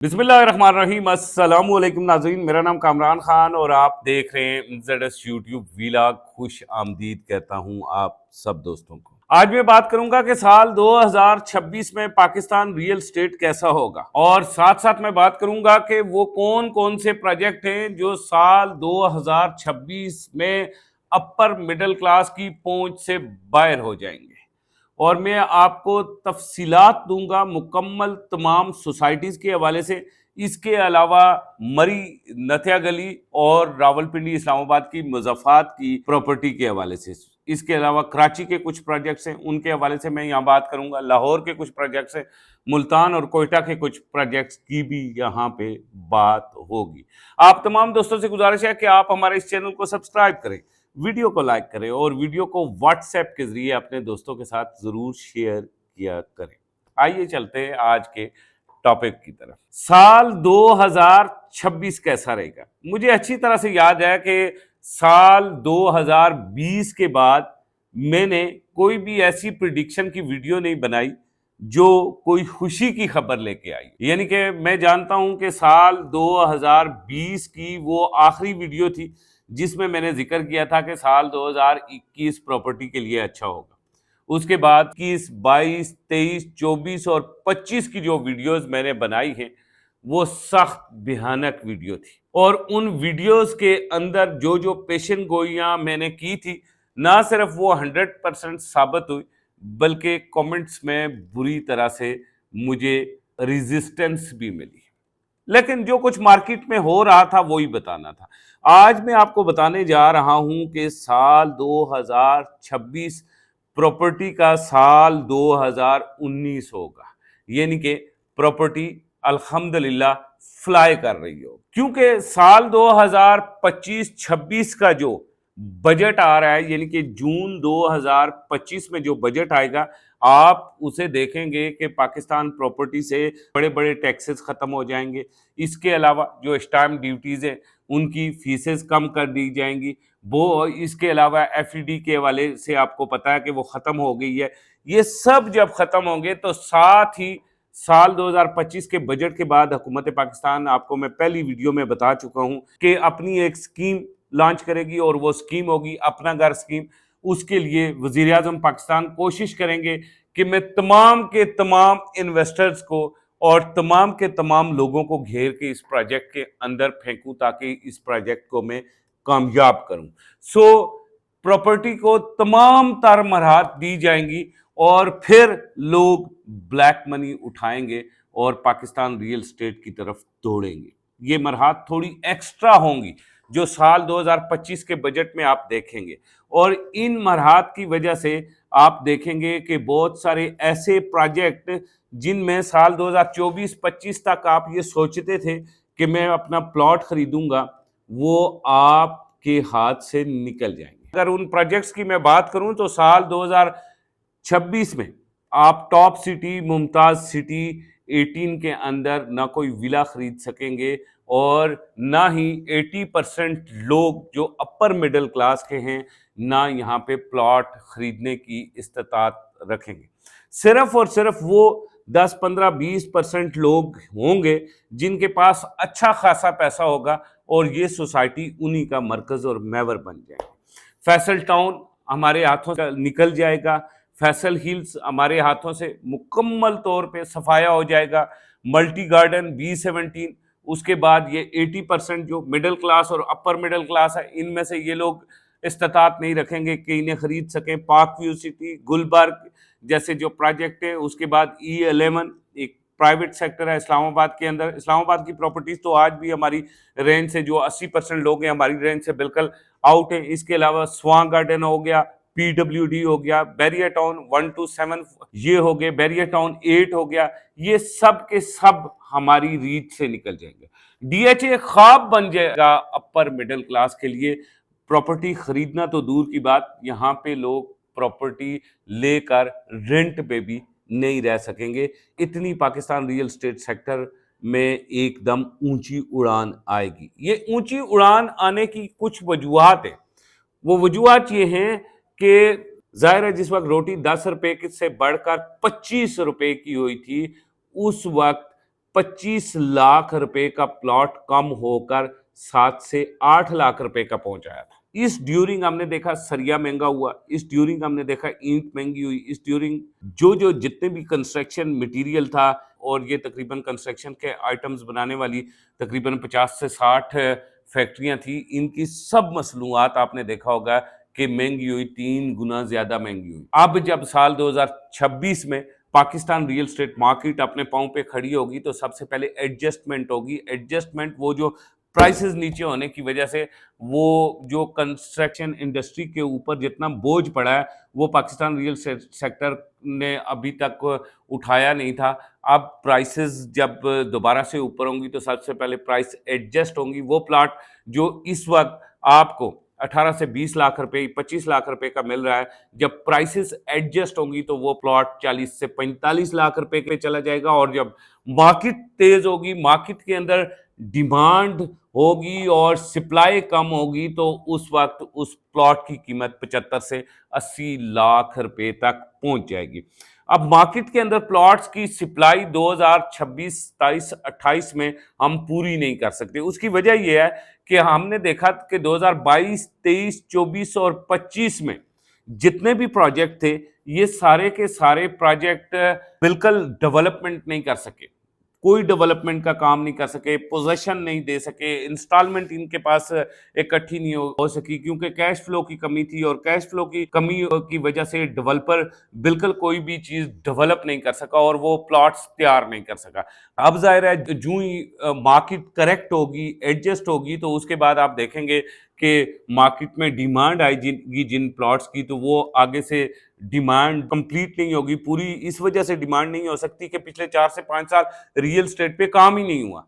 बिस्मिल्लाहिर्रहमानिर्रहीम। अस्सलाम वालेकुम नाज़रीन, मेरा नाम कामरान खान और आप देख रहे हैं ZS यूट्यूब वीलॉग। खुश आमदीद कहता हूं आप सब दोस्तों को। आज मैं बात करूंगा कि साल 2026 में पाकिस्तान रियल स्टेट कैसा होगा, और साथ साथ मैं बात करूंगा कि वो कौन कौन से प्रोजेक्ट हैं जो साल 2026 में अपर मिडिल क्लास की पहुंच से बाहर हो जाएंगे। और मैं आपको तफसीलात दूंगा मुकम्मल तमाम सोसाइटीज़ के हवाले से। इसके अलावा मरी, नथिया गली और रावलपिंडी इस्लामाबाद की मुज़फ़्फ़रात की प्रॉपर्टी के हवाले से। इसके अलावा कराची के कुछ प्रोजेक्ट्स हैं, उनके हवाले से मैं यहाँ बात करूँगा। लाहौर के कुछ प्रोजेक्ट्स हैं, मुल्तान और कोयटा के कुछ प्रोजेक्ट्स की भी यहाँ पे बात होगी। आप तमाम दोस्तों से गुजारिश है कि आप हमारे इस चैनल को सब्सक्राइब करें, वीडियो को लाइक करें और वीडियो को व्हाट्सएप के जरिए अपने दोस्तों के साथ जरूर शेयर किया करें। आइए चलते हैं आज के टॉपिक की तरफ। साल 2026 कैसा रहेगा? मुझे अच्छी तरह से याद है कि साल 2020 के बाद मैंने कोई भी ऐसी प्रिडिक्शन की वीडियो नहीं बनाई जो कोई खुशी की खबर लेके आई। यानी कि मैं जानता हूं कि साल 2020 की वो आखिरी वीडियो थी जिसमें मैंने जिक्र किया था कि साल 2021 प्रॉपर्टी के लिए अच्छा होगा। उसके बाद 21, 22, 23, 24 और 25 की जो वीडियोस मैंने बनाई हैं वो सख्त भयानक वीडियो थी, और उन वीडियोस के अंदर जो जो पेशन गोइयां मैंने की थी, ना सिर्फ वो 100% साबित हुई बल्कि कमेंट्स में बुरी तरह से मुझे रेजिस्टेंस भी मिली। लेकिन जो कुछ मार्केट में हो रहा था वही बताना था। आज मैं आपको बताने जा रहा हूं कि साल 2026 प्रॉपर्टी का साल 2019 होगा। यानी कि प्रॉपर्टी अल्हम्दुलिल्लाह फ्लाई कर रही हो, क्योंकि साल 2025-26 का जो बजट आ रहा है, यानी कि जून 2025 में जो बजट आएगा, आप उसे देखेंगे कि पाकिस्तान प्रॉपर्टी से बड़े बड़े टैक्सेस ख़त्म हो जाएंगे। इसके अलावा जो स्टैम्प ड्यूटीज़ हैं उनकी फीसेस कम कर दी जाएंगी। वो इसके अलावा FED के हवाले से आपको पता है कि वो ख़त्म हो गई है। ये सब जब ख़त्म होंगे तो साथ ही साल 2025 के बजट के बाद हुकूमत पाकिस्तान, आपको मैं पहली वीडियो में बता चुका हूँ कि अपनी एक स्कीम लॉन्च करेगी, और वो स्कीम होगी अपना घर स्कीम। उसके लिए वज़ीर आज़म पाकिस्तान कोशिश करेंगे कि मैं तमाम के तमाम इन्वेस्टर्स को और तमाम के तमाम लोगों को घेर के इस प्रोजेक्ट के अंदर फेंकूं ताकि इस प्रोजेक्ट को मैं कामयाब करूं। प्रॉपर्टी को तमाम तर मरहत दी जाएंगी और फिर लोग ब्लैक मनी उठाएंगे और पाकिस्तान रियल स्टेट की तरफ दौड़ेंगे। ये मरहत थोड़ी एक्स्ट्रा होंगी जो साल 2025 के बजट में आप देखेंगे, और इन मरहत की वजह से आप देखेंगे कि बहुत सारे ऐसे प्रोजेक्ट जिनमें साल 2024-25 तक आप ये सोचते थे कि मैं अपना प्लॉट खरीदूंगा, वो आपके हाथ से निकल जाएंगे। अगर उन प्रोजेक्ट्स की मैं बात करूं तो साल 2026 में आप टॉप सिटी, मुमताज सिटी 18 के अंदर ना कोई विला खरीद सकेंगे, और ना ही 80% लोग जो अपर मिडिल क्लास के हैं ना यहाँ पे प्लॉट खरीदने की इस्तात रखेंगे। सिर्फ और सिर्फ वो 10, 15, 20% लोग होंगे जिनके पास अच्छा खासा पैसा होगा, और ये सोसाइटी उन्हीं का मरकज और महवर बन जाएगी। फैसल टाउन हमारे हाथों से निकल जाएगा, फैसल हिल्स हमारे हाथों से मुकम्मल तौर पे सफाया हो जाएगा। मल्टी गार्डन B17, उसके बाद ये 80% जो मिडिल क्लास और अपर मिडिल क्लास है, इनमें से ये लोग इस्तात नहीं रखेंगे कि इन्हें खरीद सकें। पार्क व्यू सिटी, गुलबर्ग जैसे जो प्रोजेक्ट है। उसके बाद E11 एक प्राइवेट सेक्टर है इस्लामाबाद के अंदर। इस्लामाबाद की प्रॉपर्टीज तो आज भी हमारी रेंज से, जो 80% लोग हैं हमारी रेंज से बिल्कुल आउट है। इसके अलावा स्वां गार्डन हो गया, PWD हो गया, बैरियर टाउन 1 to 7 ये हो गए, बैरियर टाउन 8 हो गया। ये सब के सब हमारी रीच से निकल जाएंगे। DHA ख्वाब बन जाएगा अपर मिडिल क्लास के लिए। प्रॉपर्टी खरीदना तो दूर की बात, यहाँ पे लोग प्रॉपर्टी लेकर रेंट पे भी नहीं रह सकेंगे। इतनी पाकिस्तान रियल स्टेट सेक्टर में एकदम ऊंची उड़ान आएगी। ये ऊंची उड़ान आने की कुछ वजूहात है। वो वजूहात ये हैं कि जाहिर है जिस वक्त रोटी 10 रुपए से बढ़कर 25 रुपए की हुई थी, उस वक्त 25 लाख रुपए का प्लॉट कम होकर 7 से 8 लाख रुपए का पहुंचाया था। इस ड्यूरिंग हमने देखा सरिया महंगा हुआ, इस ड्यूरिंग हमने देखा ईंट महंगी हुई, इस ड्यूरिंग जो जितने भी कंस्ट्रक्शन मटेरियल था, और ये तकरीबन कंस्ट्रक्शन के आइटम्स बनाने वाली तकरीबन 50 से 60 फैक्ट्रियां थी, इनकी सब मसनूआत आपने देखा होगा कि महंगी हुई, 3 गुना ज्यादा महंगी हुई। अब जब साल 2026 में पाकिस्तान रियल एस्टेट मार्केट अपने पांव पे खड़ी होगी तो सबसे पहले एडजस्टमेंट होगी। एडजस्टमेंट वो जो प्राइसेस नीचे होने की वजह से वो जो कंस्ट्रक्शन इंडस्ट्री के ऊपर जितना बोझ पड़ा है वो पाकिस्तान रियल सेक्टर ने अभी तक उठाया नहीं था। अब प्राइसेस जब दोबारा से ऊपर होंगी तो सबसे पहले प्राइस एडजस्ट होंगी। वो प्लाट जो इस वक्त आपको 18 से 20 लाख रुपए, 25 लाख रुपए का मिल रहा है, जब प्राइसेस एडजस्ट होंगी तो वो प्लॉट 40 से 45 लाख रुपए के चला जाएगा। और जब मार्केट तेज होगी, मार्केट के अंदर डिमांड होगी और सप्लाई कम होगी, तो उस वक्त उस प्लॉट की कीमत 75 से 80 लाख रुपए तक पहुंच जाएगी। अब मार्केट के अंदर प्लॉट्स की सप्लाई 2026, 27, 28 में हम पूरी नहीं कर सकते। उसकी वजह यह है कि हमने देखा कि 2022, 23, 24 और 25 में जितने भी प्रोजेक्ट थे, ये सारे के सारे प्रोजेक्ट बिल्कुल डेवलपमेंट नहीं कर सके, कोई डेवलपमेंट का काम नहीं कर सके, पोजेशन नहीं दे सके, इंस्टॉलमेंट इनके पास इकट्ठी नहीं हो सकी क्योंकि कैश फ्लो की कमी थी, और कैश फ्लो की कमी की वजह से डेवलपर बिल्कुल कोई भी चीज डेवलप नहीं कर सका और वो प्लॉट्स तैयार नहीं कर सका। अब जाहिर है जो ही मार्केट करेक्ट होगी, एडजस्ट होगी, तो उसके बाद आप देखेंगे कि मार्केट में डिमांड आएगी जिन प्लॉट्स की, तो वो आगे से डिमांड कंप्लीट नहीं होगी पूरी। इस वजह से डिमांड नहीं हो सकती कि पिछले 4 से 5 साल रियल एस्टेट पे काम ही नहीं हुआ।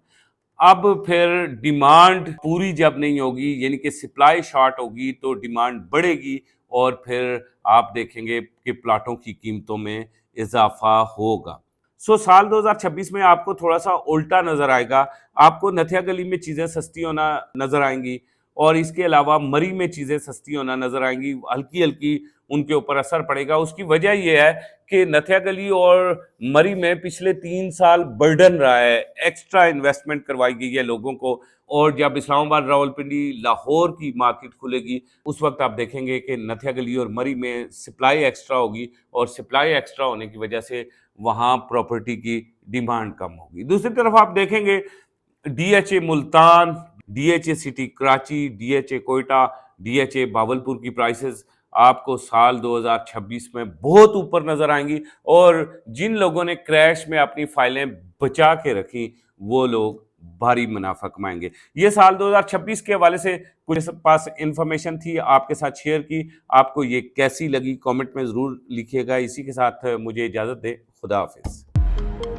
अब फिर डिमांड पूरी जब नहीं होगी, यानी कि सप्लाई शॉर्ट होगी, तो डिमांड बढ़ेगी और फिर आप देखेंगे कि प्लाटों की कीमतों में इजाफा होगा। साल 2026 में आपको थोड़ा सा उल्टा नजर आएगा। आपको नथिया गली में चीजें सस्ती होना नजर आएंगी और इसके अलावा मरी में चीजें सस्ती होना नजर आएंगी, हल्की हल्की उनके ऊपर असर पड़ेगा। उसकी वजह यह है कि नथिया गली और मरी में पिछले 3 साल बर्डन रहा है, एक्स्ट्रा इन्वेस्टमेंट करवाई गई है लोगों को, और जब इस्लामाबाद, रावलपिंडी, लाहौर की मार्केट खुलेगी उस वक्त आप देखेंगे कि नथिया गली और मरी में सप्लाई एक्स्ट्रा होगी, और सप्लाई एक्स्ट्रा होने की वजह से वहाँ प्रॉपर्टी की डिमांड कम होगी। दूसरी तरफ आप देखेंगे DHA Multan, DHA city Karachi, DHA Quetta, DHA Bahawalpur की प्राइसेस आपको साल 2026 में बहुत ऊपर नजर आएंगी, और जिन लोगों ने क्रैश में अपनी फाइलें बचा के रखी वो लोग भारी मुनाफा कमाएंगे। ये साल 2026 के हवाले से कुछ पास इंफॉर्मेशन थी, आपके साथ शेयर की। आपको ये कैसी लगी कमेंट में जरूर लिखिएगा। इसी के साथ मुझे इजाजत दे, खुदा हाफिज।